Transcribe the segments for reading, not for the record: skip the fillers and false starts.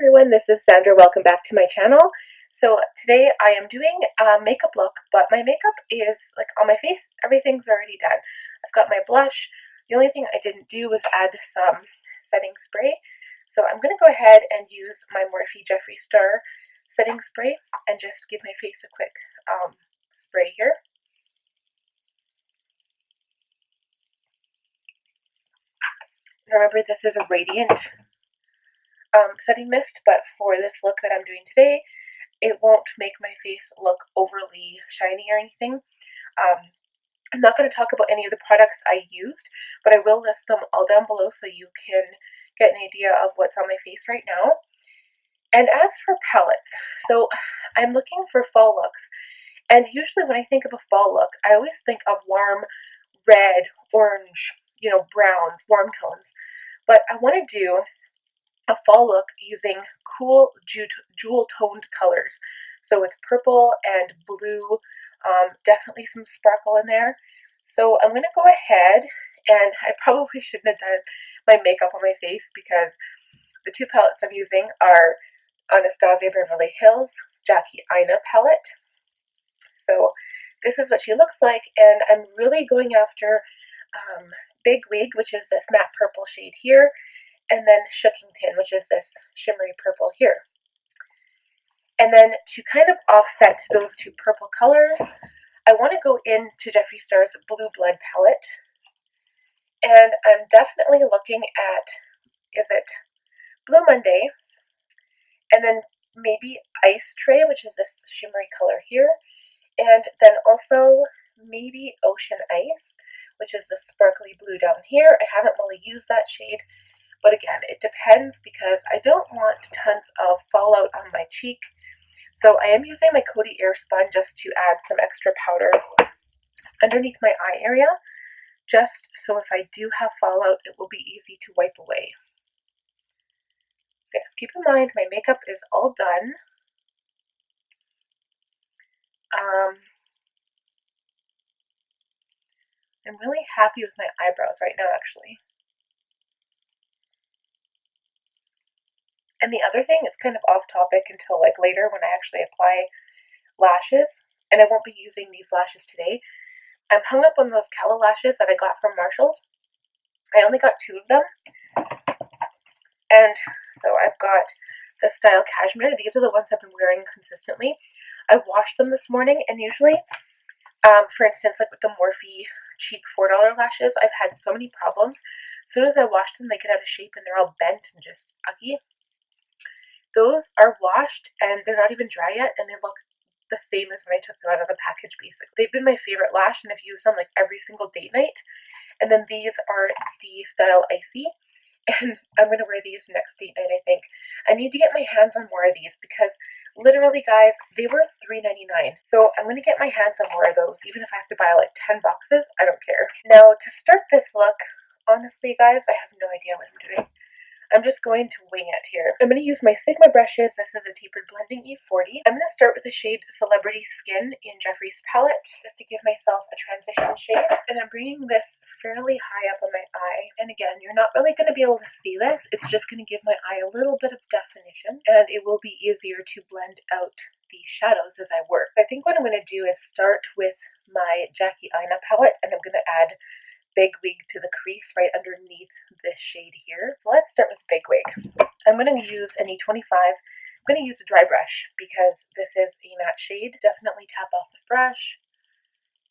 everyone, this is Sandra. Welcome back to my channel. So today I am doing a makeup look, but my makeup is like on my face. Everything's already done. I've got my blush. The only thing I didn't do was add some setting spray. So I'm going to go ahead and use my Morphe Jeffree Star setting spray and just give my face a quick spray here. Remember, this is a radiant setting mist, but for this look that I'm doing today, it won't make my face look overly shiny or anything. I'm not going to talk about any of the products I used, but I will list them all down below so you can get an idea of what's on my face right now. And as for palettes, so I'm looking for fall looks, and usually when I think of a fall look, I always think of warm red, orange, browns, warm tones. But I want to do a fall look using cool jewel toned colors. So with purple and blue, definitely some sparkle in there. So I'm going to go ahead, and I probably shouldn't have done my makeup on my face because the two palettes I'm using are Anastasia Beverly Hills Jackie Aina palette. So this is what she looks like, and I'm really going after Big Wig, which is this matte purple shade here, and then Shookington, which is this shimmery purple here. And then to kind of offset those two purple colors, I want to go into Jeffree Star's Blue Blood palette. And I'm definitely looking at, is it Blue Monday, and then maybe Ice Tray, which is this shimmery color here, and then also maybe Ocean Ice, which is this sparkly blue down here. I haven't really used that shade, but again, it depends because I don't want tons of fallout on my cheek. So I am using my Coty Airspun just to add some extra powder underneath my eye area, just so if I do have fallout, it will be easy to wipe away. So yes, keep in mind my makeup is all done. I'm really happy with my eyebrows right now, actually. And the other thing, it's kind of off topic until like later when I actually apply lashes, and I won't be using these lashes today. I'm hung up on those calla lashes that I got from Marshall's. I only got 2 of them. And so I've got the Style Cashmere. These are the ones I've been wearing consistently. I washed them this morning, and usually, for instance, like with the Morphe cheap $4 lashes, I've had so many problems. As soon as I wash them, they get out of shape and they're all bent and just ugly. Those are washed and they're not even dry yet, and they look the same as when I took them out of the package, basically. They've been my favorite lash, and I've used them like every single date night. And then these are the Style Icy, and I'm going to wear these next date night, I think. I need to get my hands on more of these because literally, guys, they were $3.99. So I'm going to get my hands on more of those, even if I have to buy like 10 boxes. I don't care. Now, to start this look, honestly, guys, I have no idea what I'm doing. I'm just going to wing it here. I'm going to use my Sigma brushes. This is a tapered blending E40. I'm going to start with the shade Celebrity Skin in Jeffree's palette, just to give myself a transition shade. And I'm bringing this fairly high up on my eye. And again, you're not really going to be able to see this. It's just going to give my eye a little bit of definition, and it will be easier to blend out the shadows as I work. I think what I'm going to do is start with my Jackie Aina palette, and I'm going to add Big Wig to the crease right underneath this shade here. So let's start with Big Wig. I'm going to use an E25. I'm going to use a dry brush because this is a matte shade. Definitely tap off my brush.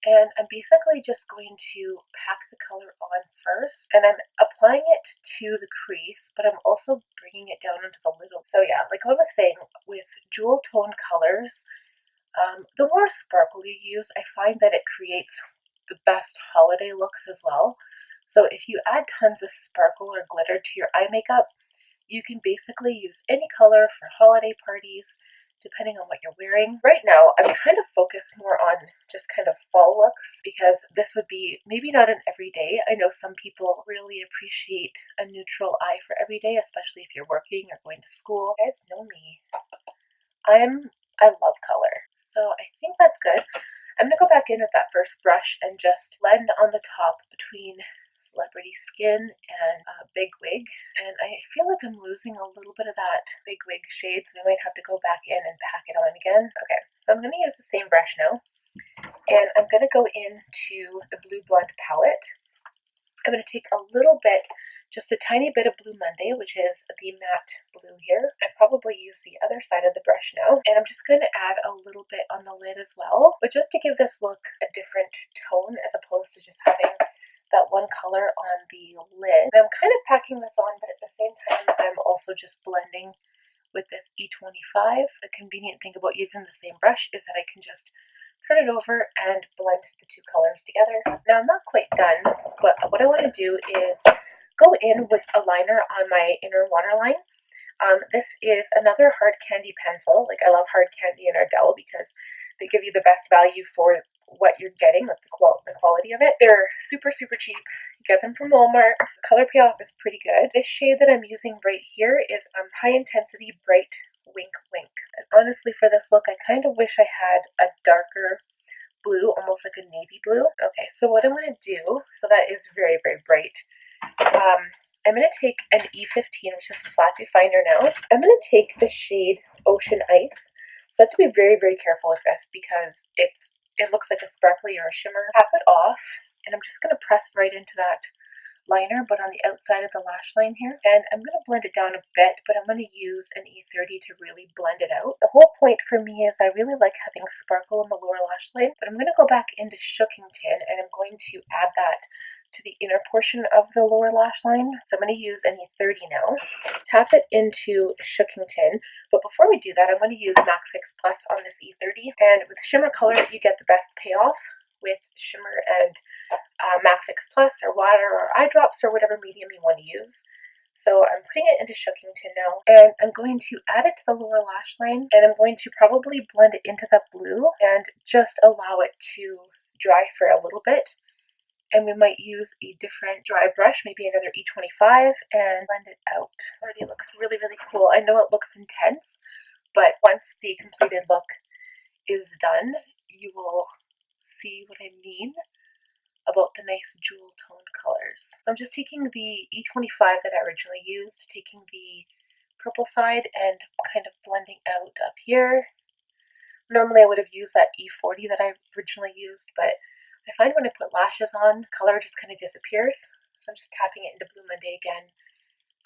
And I'm basically just going to pack the color on first. And I'm applying it to the crease, but I'm also bringing it down into the lid. So yeah, like I was saying, with jewel toned colors, the more sparkle you use, I find that it creates the best holiday looks as well. So if you add tons of sparkle or glitter to your eye makeup, you can basically use any color for holiday parties, depending on what you're wearing. Right now, I'm trying to focus more on just kind of fall looks because this would be maybe not an everyday. I know some people really appreciate a neutral eye for everyday, especially if you're working or going to school. You guys know me. I love color. So I think that's good. I'm going to go back in with that first brush and just blend on the top between Celebrity Skin and Big Wig. And I feel like I'm losing a little bit of that Big Wig shade, so we might have to go back in and pack it on again. Okay, so I'm going to use the same brush now. And I'm going to go into the Blue Blend palette. I'm going to take a little bit, just a tiny bit of Blue Monday, which is the matte blue here. I probably use the other side of the brush now. And I'm just going to add a little bit on the lid as well, but just to give this look a different tone as opposed to just having that one color on the lid. And I'm kind of packing this on, but at the same time, I'm also just blending with this E25. The convenient thing about using the same brush is that I can just turn it over and blend the two colors together. Now I'm not quite done, but what I want to do is go in with a liner on my inner waterline. This is another hard candy pencil. Like, I love hard candy in Ardell because they give you the best value for what you're getting, like the quality of it. They're super, super cheap. You get them from Walmart. The color payoff is pretty good. This shade that I'm using right here is High Intensity Bright Wink Wink. And honestly, for this look, I kind of wish I had a darker blue, almost like a navy blue. Okay, so what I'm going to do, so that is very, very bright. I'm going to take an E15, which is a flat definer now. I'm going to take the shade Ocean Ice. So I have to be very, very careful with this because it looks like a sparkly or a shimmer. Tap it off, and I'm just going to press right into that liner, but on the outside of the lash line here. And I'm going to blend it down a bit, but I'm going to use an E30 to really blend it out. The whole point for me is I really like having sparkle in the lower lash line, but I'm going to go back into Shookington and I'm going to add that to the inner portion of the lower lash line. So I'm going to use an E30 now. Tap it into Shookington, but before we do that, I'm going to use MAC Fix Plus on this E30. And with shimmer color, you get the best payoff with shimmer and MAC Fix Plus or water or eye drops or whatever medium you want to use. So I'm putting it into Shookington now, and I'm going to add it to the lower lash line, and I'm going to probably blend it into that blue and just allow it to dry for a little bit. And we might use a different dry brush, maybe another E25, and blend it out. Already looks really, really cool. I know it looks intense, but once the completed look is done, you will see what I mean about the nice jewel toned colors. So I'm just taking the E25 that I originally used, taking the purple side and kind of blending out up here. Normally I would have used that E40 that I originally used, but I find when I put lashes on, color just kind of disappears. So I'm just tapping it into Blue Monday again,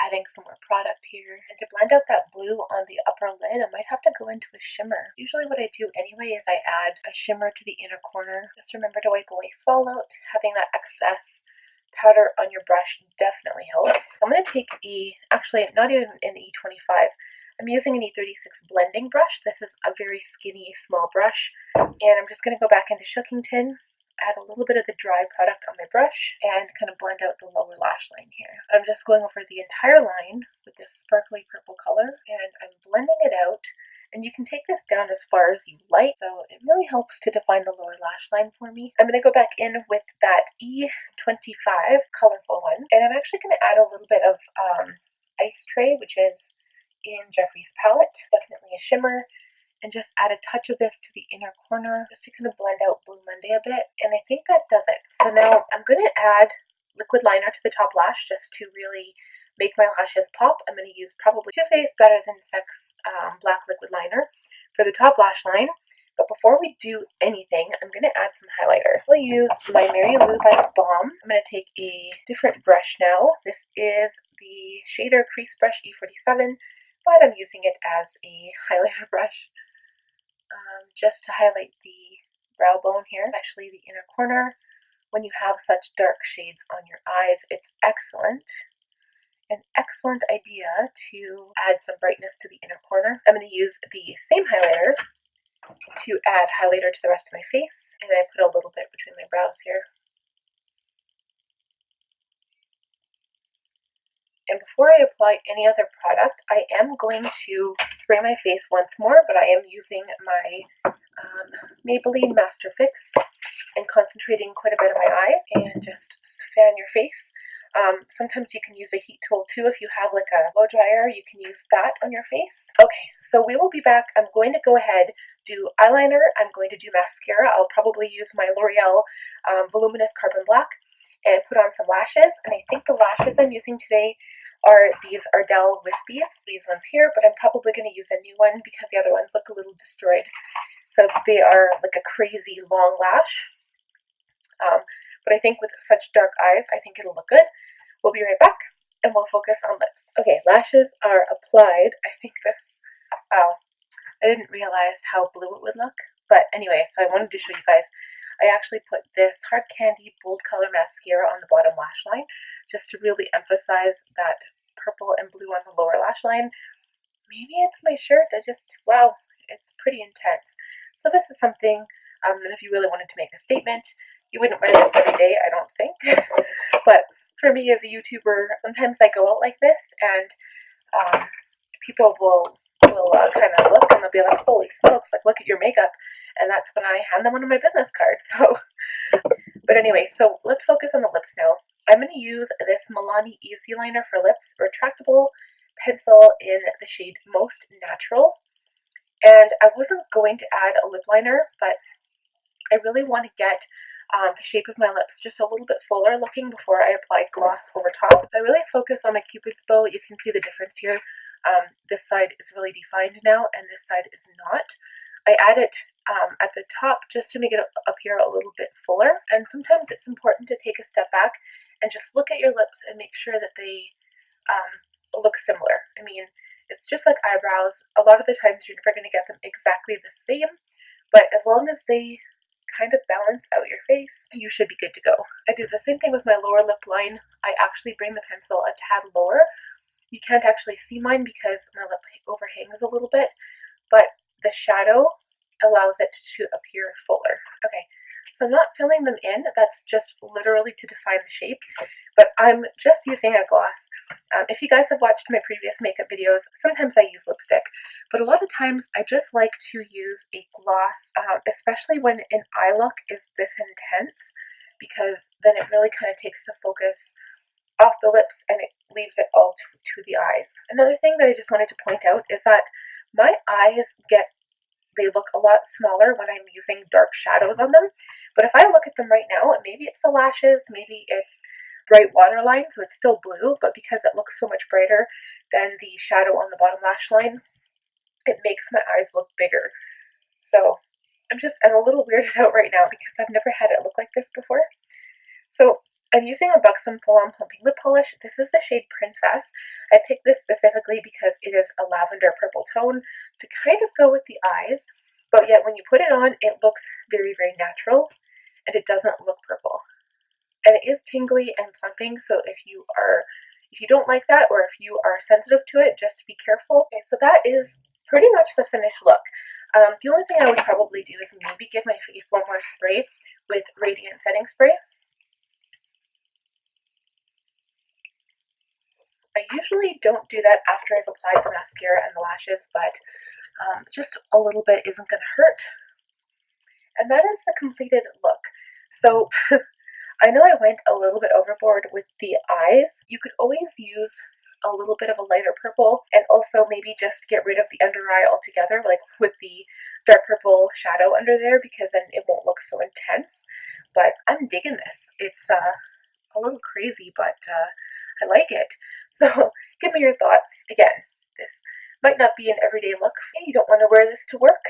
adding some more product here. And to blend out that blue on the upper lid, I might have to go into a shimmer. Usually what I do anyway is I add a shimmer to the inner corner. Just remember to wipe away fallout. Having that excess powder on your brush definitely helps. I'm going to take actually not even an E25. I'm using an E36 blending brush. This is a very skinny, small brush. And I'm just going to go back into Shookington, add a little bit of the dry product on my brush, and kind of blend out the lower lash line here. I'm just going over the entire line with this sparkly purple color, and I'm blending it out. And you can take this down as far as you like, so it really helps to define the lower lash line for me. I'm going to go back in with that E25 colorful one, and I'm actually going to add a little bit of Ice Tray, which is in Jeffree's palette. Definitely a shimmer. And just add a touch of this to the inner corner just to kind of blend out Blue Monday a bit. And I think that does it. So now I'm going to add liquid liner to the top lash just to really make my lashes pop. I'm going to use probably Too Faced Better Than Sex black liquid liner for the top lash line. But before we do anything, I'm going to add some highlighter. I'll use my Mary Lou by Balm. I'm going to take a different brush now. This is the Shader Crease Brush E47, but I'm using it as a highlighter brush. Just to highlight the brow bone here, especially the inner corner. When you have such dark shades on your eyes, it's an excellent idea to add some brightness to the inner corner. I'm going to use the same highlighter to add highlighter to the rest of my face, and I put a little bit between my brows here. And before I apply any other product, I am going to spray my face once more, but I am using my Maybelline Master Fix and concentrating quite a bit of my eyes, and just fan your face. Sometimes you can use a heat tool too. If you have like a blow dryer, you can use that on your face. Okay, so we will be back. I'm going to go ahead, do eyeliner. I'm going to do mascara. I'll probably use my L'Oreal Voluminous Carbon Black. and put on some lashes. And I think the lashes I'm using today are these Ardell Wispies, these ones here, but I'm probably going to use a new one because the other ones look a little destroyed. So they are like a crazy long lash. But I think with such dark eyes, I think it'll look good. We'll be right back and we'll focus on lips. Okay, lashes are applied. I think this, wow, I didn't realize how blue it would look. But anyway, so I wanted to show you guys. I actually put this Hard Candy Bold Color Mascara on the bottom lash line just to really emphasize that purple and blue on the lower lash line. Maybe it's my shirt. Wow, it's pretty intense. So this is something that if you really wanted to make a statement, you wouldn't wear this every day, I don't think. But for me as a YouTuber, sometimes I go out like this and people will kind of look and they'll be like, holy smokes, like look at your makeup. And that's when I hand them one of my business cards. So, but anyway, so let's focus on the lips now. I'm going to use this Milani Easy Liner for Lips, retractable pencil in the shade Most Natural. And I wasn't going to add a lip liner, but I really want to get the shape of my lips just a little bit fuller looking before I apply gloss over top. So I really focus on my Cupid's bow. You can see the difference here. This side is really defined now, and this side is not. I add it at the top just to make it appear a little bit fuller. And sometimes it's important to take a step back and just look at your lips and make sure that they look similar. I mean, it's just like eyebrows. A lot of the times you're never going to get them exactly the same, but as long as they kind of balance out your face, you should be good to go. I do the same thing with my lower lip line. I actually bring the pencil a tad lower. You can't actually see mine because my lip overhangs a little bit, but the shadow allows it to appear fuller. Okay, so I'm not filling them in. That's just literally to define the shape, but I'm just using a gloss. If you guys have watched my previous makeup videos, sometimes I use lipstick, but a lot of times I just like to use a gloss, especially when an eye look is this intense, because then it really kind of takes the focus off the lips and it leaves it all to the eyes. Another thing that I just wanted to point out is that my eyes they look a lot smaller when I'm using dark shadows on them. But if I look at them right now, maybe it's the lashes, maybe it's bright waterline, so it's still blue, but because it looks so much brighter than the shadow on the bottom lash line, it makes my eyes look bigger. So I'm a little weirded out right now because I've never had it look like this before. So I'm using a Buxom Full-On Plumping Lip Polish. This is the shade Princess. I picked this specifically because it is a lavender purple tone to kind of go with the eyes, but yet when you put it on, it looks very, very natural, and it doesn't look purple. And it is tingly and plumping, so if you don't like that, or if you are sensitive to it, just be careful. Okay, so that is pretty much the finished look. The only thing I would probably do is maybe give my face one more spray with Radiant Setting Spray. I usually don't do that after I've applied the mascara and the lashes, but just a little bit isn't going to hurt. And that is the completed look. So I know I went a little bit overboard with the eyes. You could always use a little bit of a lighter purple, and also maybe just get rid of the under eye altogether, like with the dark purple shadow under there, because then it won't look so intense. But I'm digging this. It's a little crazy, but I like it. So give me your thoughts. Again, this might not be an everyday look. You don't want to wear this to work.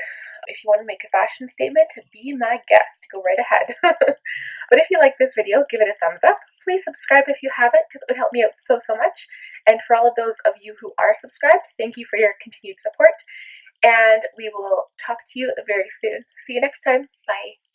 If you want to make a fashion statement, be my guest. Go right ahead. But if you like this video, give it a thumbs up. Please subscribe if you haven't, because it would help me out so, so much. And for all of those of you who are subscribed, thank you for your continued support. And we will talk to you very soon. See you next time. Bye.